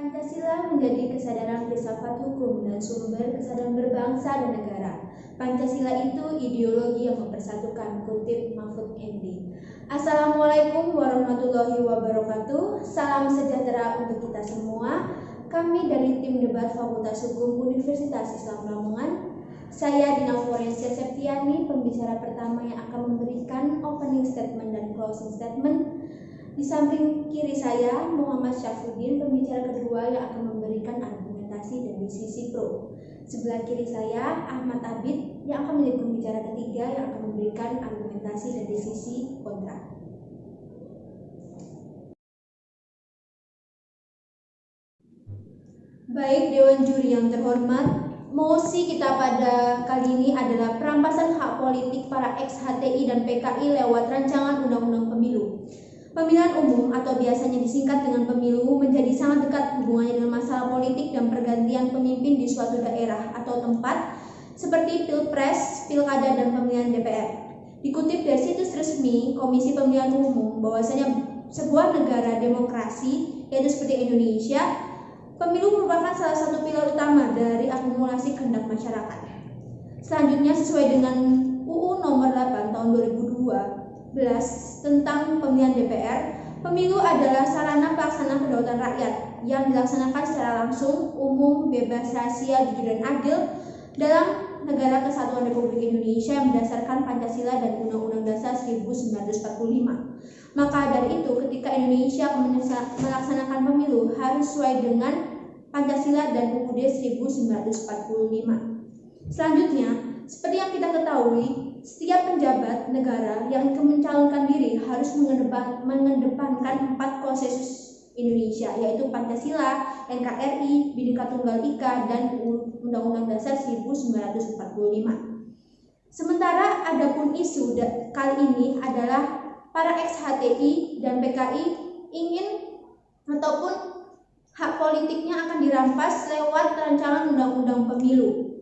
Pancasila menjadi kesadaran filsafat hukum dan sumber kesadaran berbangsa dan negara. Pancasila itu ideologi yang mempersatukan, kutip Mahfud MD. Assalamualaikum warahmatullahi wabarakatuh. Salam sejahtera untuk kita semua. Kami dari tim debat Fakultas Hukum Universitas Islam Lamongan. Saya Dina Florencia Septiani, pembicara pertama yang akan memberikan opening statement dan closing statement. Di samping kiri saya, Muhammad Syafruddin, pembicara kedua yang akan memberikan argumentasi dari sisi pro. Sebelah kiri saya, Ahmad Abid, yang akan menjadi pembicara ketiga yang akan memberikan argumentasi dari sisi kontra. Baik Dewan Juri yang terhormat, mosi kita pada kali ini adalah perampasan hak politik para ex-HTI dan PKI lewat rancangan Undang-Undang Pemilu. Pemilihan umum atau biasanya disingkat dengan pemilu menjadi sangat dekat hubungannya dengan masalah politik dan pergantian pemimpin di suatu daerah atau tempat seperti pilpres, pilkada, dan pemilihan DPR. Dikutip dari situs resmi Komisi Pemilihan Umum bahwasanya sebuah negara demokrasi, yaitu seperti Indonesia, pemilu merupakan salah satu pilar utama dari akumulasi kehendak masyarakat. Selanjutnya sesuai dengan UU Nomor 8 Tahun 2002 tentang pemilihan DPR, pemilu adalah sarana pelaksana kedaulatan rakyat yang dilaksanakan secara langsung, umum, bebas, rahasia, jujur, dan adil dalam negara kesatuan Republik Indonesia yang berdasarkan Pancasila dan Undang-Undang Dasar 1945. Maka dari itu, ketika Indonesia melaksanakan pemilu harus sesuai dengan Pancasila dan UUD 1945. Selanjutnya, seperti yang kita ketahui, setiap penjabat negara yang mencalonkan diri harus mengedepankan 4 konsensus Indonesia, yaitu Pancasila, NKRI, Bhinneka Tunggal Ika, dan Undang-Undang Dasar 1945. Sementara adapun isu kali ini adalah para ex-HTI dan PKI ingin ataupun hak politiknya akan dirampas lewat rancangan Undang-Undang Pemilu.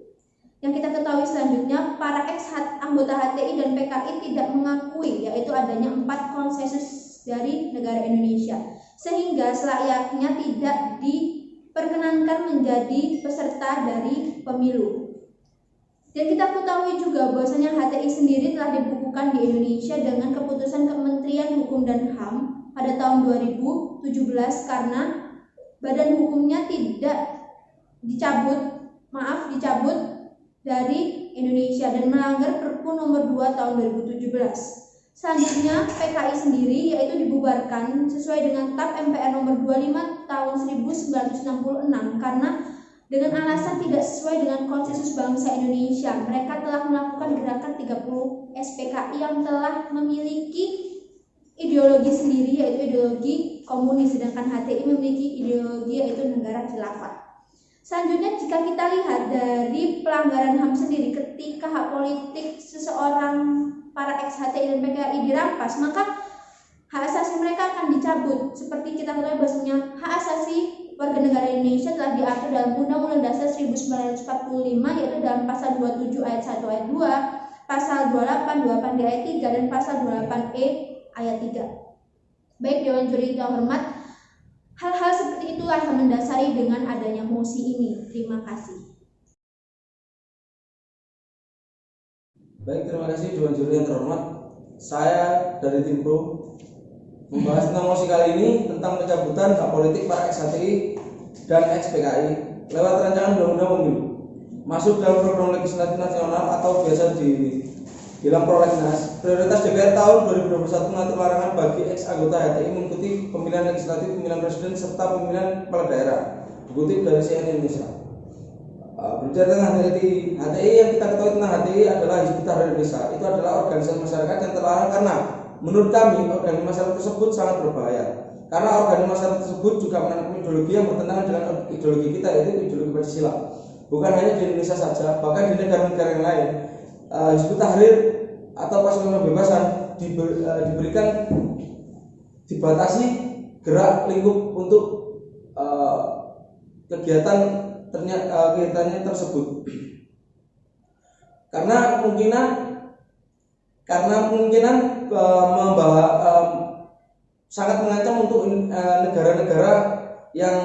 Yang kita ketahui selanjutnya, para ex-anggota HTI dan PKI tidak mengakui yaitu adanya 4 konsensus dari negara Indonesia, sehingga selayaknya tidak diperkenankan menjadi peserta dari pemilu. Dan kita ketahui juga bahwasanya HTI sendiri telah dibukukan di Indonesia dengan keputusan Kementerian Hukum dan HAM pada tahun 2017 karena badan hukumnya tidak dicabut dari Indonesia dan melanggar Perpu Nomor 2 Tahun 2017. Selanjutnya, PKI sendiri yaitu dibubarkan sesuai dengan TAP MPR Nomor 25 Tahun 1966 karena dengan alasan tidak sesuai dengan konsensus bangsa Indonesia. Mereka telah melakukan gerakan 30 SPKI yang telah memiliki ideologi sendiri yaitu ideologi komunis, sedangkan HTI memiliki ideologi yaitu negara khilafah. Selanjutnya, jika kita lihat dari pelanggaran HAM sendiri, ketika hak politik seseorang para ex-HTI dan PKI dirampas, maka hak asasi mereka akan dicabut. Seperti kita ketahui bahwasanya hak asasi warga negara Indonesia telah diatur dalam Undang-Undang Dasar 1945, yaitu dalam pasal 27 ayat 1 ayat 2, pasal 28 di ayat 3, dan pasal 28E ayat 3. Baik Dewan Juri yang hormat, hal-hal seperti itulah yang mendasari dengan adanya mosi ini. Terima kasih. Baik, terima kasih Dewan Juri yang terhormat. Saya dari tim Pro membahas tentang mosi kali ini tentang pencabutan hak politik para ex-HTI dan ex-PKI lewat rancangan Undang-Undang Pemilu masuk dalam program legislatif nasional atau biasa dibilang prolegnas. Prioritas DPR tahun 2021 mengatur larangan bagi ex-anggota HTI mengikuti pemilihan legislatif, pemilihan presiden, serta pemilihan kepala daerah. Dikutip dari CNN Indonesia. Berbicara tentang HTI yang kita ketahui tentang HTI adalah Hizbut Tahrir Indonesia. Itu adalah organisasi masyarakat yang terlarang karena menurut kami organisasi masyarakat tersebut sangat berbahaya. Karena organisasi masyarakat tersebut juga menanamkan ideologi yang bertentangan dengan ideologi kita, yaitu ideologi Pancasila. Bukan hanya di Indonesia saja, bahkan di negara-negara yang lain. Hizbut Tahrir atau pasukan kebebasan diberikan dibatasi gerak lingkup untuk kegiatannya tersebut karena kemungkinan membawa sangat mengancam untuk negara-negara yang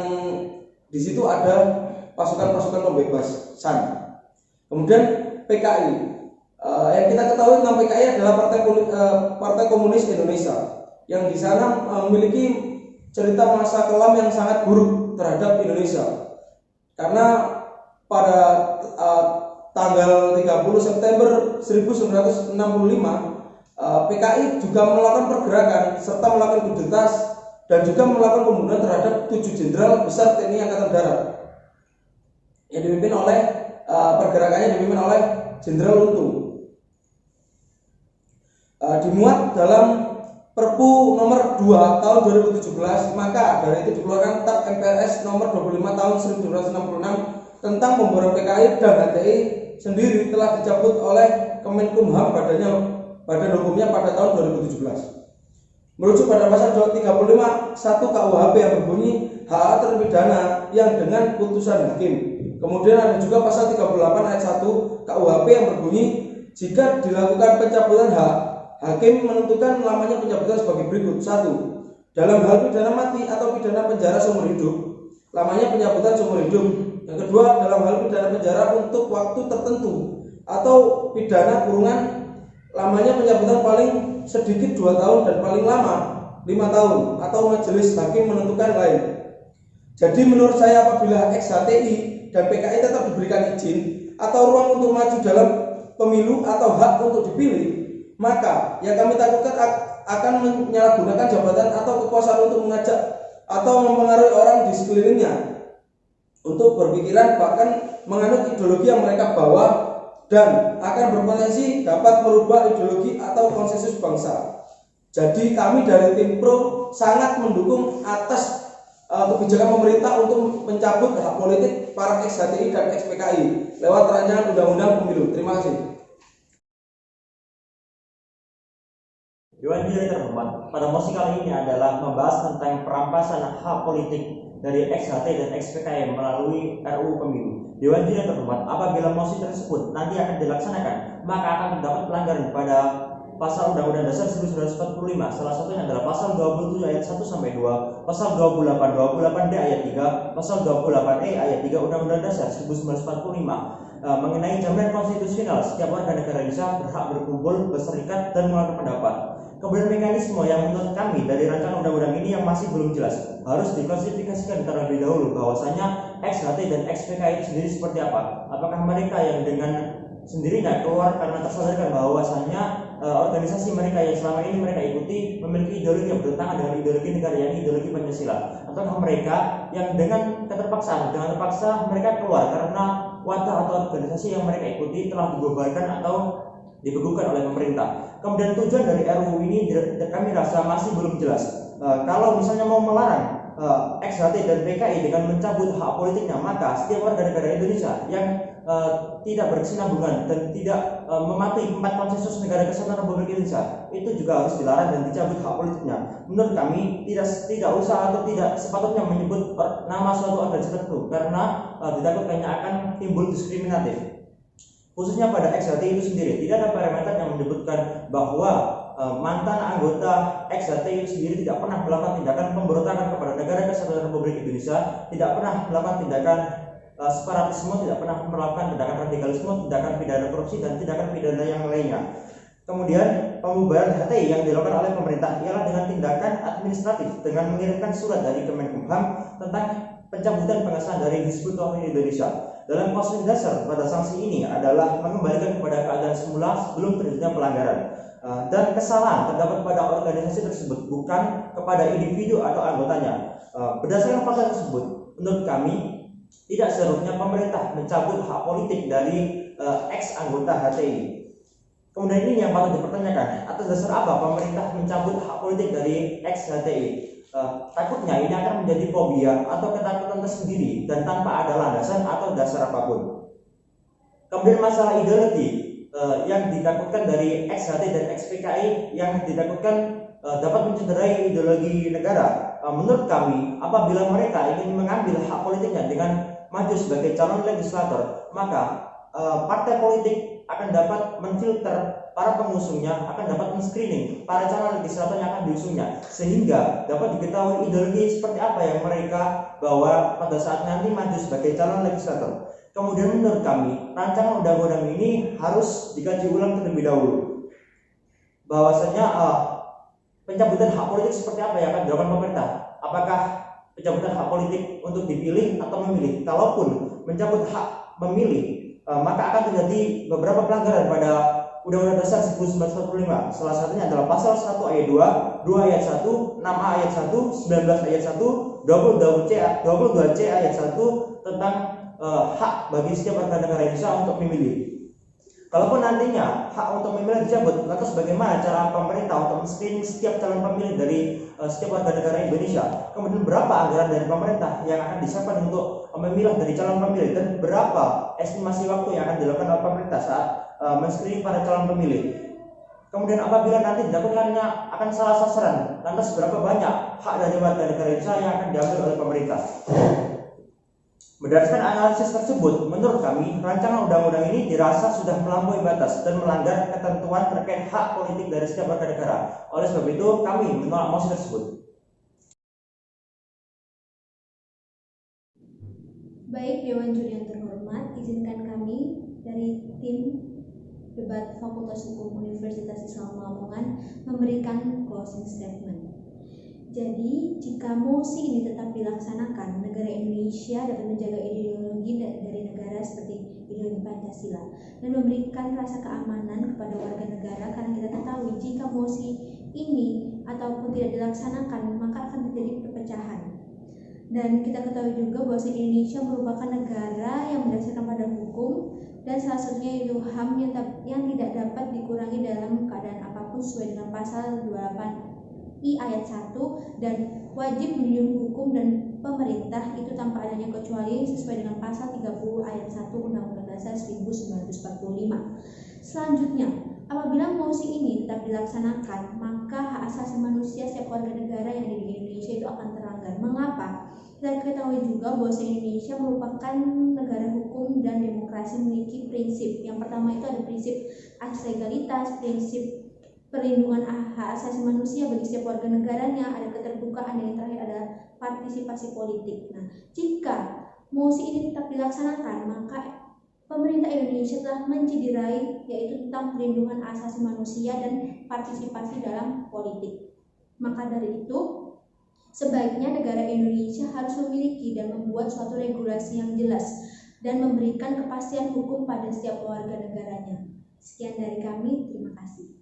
Di situ ada pasukan-pasukan pembebasan. Kemudian PKI, yang kita ketahui tentang PKI adalah Partai Komunis Indonesia, yang di sana memiliki cerita masa kelam yang sangat buruk terhadap Indonesia. Karena pada tanggal 30 September 1965 PKI juga melakukan pergerakan serta melakukan kudeta dan juga melakukan pembunuhan terhadap 7 jenderal besar TNI Angkatan Darat yang dipimpin oleh pergerakannya dipimpin oleh Jenderal Untung. Dimuat dalam Perpu nomor 2 tahun 2017, maka dari itu dikeluarkan TAP MPRS nomor 25 tahun 1966 tentang pembubaran PKI dan HTI sendiri telah dicabut oleh Kemenkumham badan hukumnya pada tahun 2017. Merujuk pada pasal 235 1 KUHP yang berbunyi hak terpidana yang dengan putusan hakim. Kemudian ada juga pasal 38 ayat 1 KUHP yang berbunyi jika dilakukan pencabutan hak, hakim menentukan lamanya pencabutan sebagai berikut. 1. Dalam hal pidana mati atau pidana penjara seumur hidup, lamanya pencabutan seumur hidup. Yang kedua, dalam hal pidana penjara untuk waktu tertentu atau pidana kurungan, lamanya pencabutan paling sedikit 2 tahun dan paling lama 5 tahun atau majelis hakim menentukan lain. Jadi menurut saya apabila ex-HTI dan PKI tetap diberikan izin atau ruang untuk maju dalam pemilu atau hak untuk dipilih, maka yang kami takutkan akan menyalahgunakan jabatan atau kekuasaan untuk mengajak atau mempengaruhi orang di sekelilingnya untuk berpikiran bahkan menganut ideologi yang mereka bawa dan akan berpotensi dapat merubah ideologi atau konsensus bangsa. Jadi kami dari tim Pro sangat mendukung atas kebijakan pemerintah untuk mencabut hak politik para ex-HTI dan ex-PKI lewat rancangan undang-undang pemilu. Terima kasih. Dewan Juri terhormat, pada mosi kali ini adalah membahas tentang perampasan hak politik dari ex-HT dan ex-PKI melalui RUU Pemilu. Dewan Juri terhormat, apabila mosi tersebut nanti akan dilaksanakan, maka akan terdapat pelanggaran pada pasal Undang-Undang Dasar 1945. Salah satunya adalah pasal 27 ayat 1 sampai 2, pasal 28D ayat 3, pasal 28E ayat 3 Undang-Undang Dasar 1945 mengenai jaminan konstitusional setiap warga negara Indonesia berhak berkumpul, berserikat, dan mengeluarkan pendapat. Kemudian mekanisme yang menurut kami dari rancangan undang-undang ini yang masih belum jelas harus diklasifikasikan terlebih dahulu bahwasanya ex-HT dan ex-PKI itu sendiri seperti apa. Apakah mereka yang dengan sendirinya keluar karena tersadarkan bahwasanya organisasi mereka yang selama ini mereka ikuti memiliki ideologi yang bertentangan dengan ideologi negara, yakni ideologi Pancasila, ataukah mereka yang dengan keterpaksaan terpaksa mereka keluar karena wadah atau organisasi yang mereka ikuti telah dibubarkan atau dibekukan oleh pemerintah. Kemudian tujuan dari RUU ini kami rasa masih belum jelas. Kalau misalnya mau melarang ex-HT dan PKI dengan mencabut hak politiknya, maka setiap warga negara Indonesia yang tidak berkesinambungan dan tidak mematuhi 4 konsensus negara kesatuan Republik Indonesia itu juga harus dilarang dan dicabut hak politiknya. Menurut kami tidak usah atau tidak sepatutnya menyebut nama suatu organisasi tertentu karena ditakutkannya akan timbul diskriminatif. Khususnya pada ex-HT itu sendiri, tidak ada parameter yang menyebutkan bahwa mantan anggota ex-HT itu sendiri tidak pernah melakukan tindakan pemberontakan kepada negara kesatuan Republik Indonesia, tidak pernah melakukan tindakan separatisme, tidak pernah melakukan tindakan radikalisme, tindakan pidana korupsi, dan tindakan pidana yang lainnya. Kemudian pembubaran HTI yang dilakukan oleh pemerintah ialah dengan tindakan administratif dengan mengirimkan surat dari Kemenkumham tentang pencabutan pengesahan dari Hizbut Tahrir Indonesia. Dalam konstitusi dasar pada sanksi ini adalah mengembalikan kepada keadaan semula sebelum terjadinya pelanggaran, dan kesalahan terdapat pada organisasi tersebut bukan kepada individu atau anggotanya. Berdasarkan pasal tersebut, menurut kami tidak seharusnya pemerintah mencabut hak politik dari ex anggota HTI. Kemudian ini yang patut dipertanyakan, atas dasar apa pemerintah mencabut hak politik dari ex HTI? Takutnya ini akan menjadi fobia atau ketakutan tersendiri dan tanpa ada landasan atau dasar apapun. Kemudian masalah ideologi yang ditakutkan dari ex-HT dan ex-PKI yang ditakutkan dapat mencederai ideologi negara. Menurut kami, apabila mereka ingin mengambil hak politiknya dengan maju sebagai calon legislator, maka partai politik akan dapat menfilter para pengusungnya akan dapat men-screening para calon legislator yang akan diusungnya, sehingga dapat diketahui ideologi seperti apa yang mereka bawa pada saat nanti maju sebagai calon legislator. Kemudian menurut kami, rancangan undang-undang ini harus dikaji ulang terlebih dahulu, bahwasanya pencabutan hak politik seperti apa yang akan dilakukan pemerintah. Apakah pencabutan hak politik untuk dipilih atau memilih? Kalaupun mencabut hak memilih, maka akan terjadi beberapa pelanggaran pada Undang-Undang Dasar 1945. Salah satunya adalah pasal 1 ayat 2, 2 ayat 1, 6A ayat 1, 19 ayat 1, 22C ayat 1 tentang hak bagi setiap warga negara Indonesia untuk memilih. Kalaupun nantinya hak untuk memilih dicabut, maka sebagaimana cara pemerintah untuk men-screening setiap calon pemilih dari setiap warga negara Indonesia, kemudian berapa anggaran dari pemerintah yang akan disiapkan untuk memilah dari calon pemilih, dan berapa estimasi waktu yang akan dilakukan oleh pemerintah saat men-screening para calon pemilih. Kemudian apabila nanti dilakukannya akan salah sasaran, lantas berapa banyak hak dari warga negara Indonesia yang akan diambil oleh pemerintah. Berdasarkan analisis tersebut, menurut kami, rancangan undang-undang ini dirasa sudah melampaui batas dan melanggar ketentuan terkait hak politik dari setiap warga negara. Oleh sebab itu, kami menolak mosi tersebut. Baik Dewan Juri yang terhormat, izinkan kami dari tim debat Fakultas Hukum Universitas Islam Lamongan memberikan closing statement. Jadi, jika mosi ini tetap dilaksanakan, negara Indonesia dapat menjaga ideologi dari negara seperti ideologi Pancasila dan memberikan rasa keamanan kepada warga negara, karena kita ketahui jika mosi ini ataupun tidak dilaksanakan, maka akan terjadi perpecahan. Dan kita ketahui juga bahwa Indonesia merupakan negara yang berdasarkan pada hukum, dan salah satunya yaitu HAM yang tidak dapat dikurangi dalam keadaan apapun sesuai dengan pasal 28 I ayat 1, dan wajib menjunjung hukum dan pemerintah itu tanpa adanya kecuali sesuai dengan pasal 30 ayat 1 Undang-Undang Dasar 1945. Selanjutnya, apabila mosi ini tetap dilaksanakan, maka hak asasi manusia setiap warga negara yang ada di Indonesia itu akan terlanggar. Mengapa? Kita ketahui juga bahwa Indonesia merupakan negara hukum dan demokrasi, memiliki prinsip. Yang pertama itu ada prinsip asas legalitas, prinsip perlindungan hak asasi manusia bagi setiap warga negaranya, ada keterbukaan, dan yang terakhir adalah partisipasi politik. Nah, jika mosi ini tetap dilaksanakan, maka pemerintah Indonesia telah menciderai yaitu tentang perlindungan asasi manusia dan partisipasi dalam politik. Maka dari itu, sebaiknya negara Indonesia harus memiliki dan membuat suatu regulasi yang jelas dan memberikan kepastian hukum pada setiap warga negaranya. Sekian dari kami, terima kasih.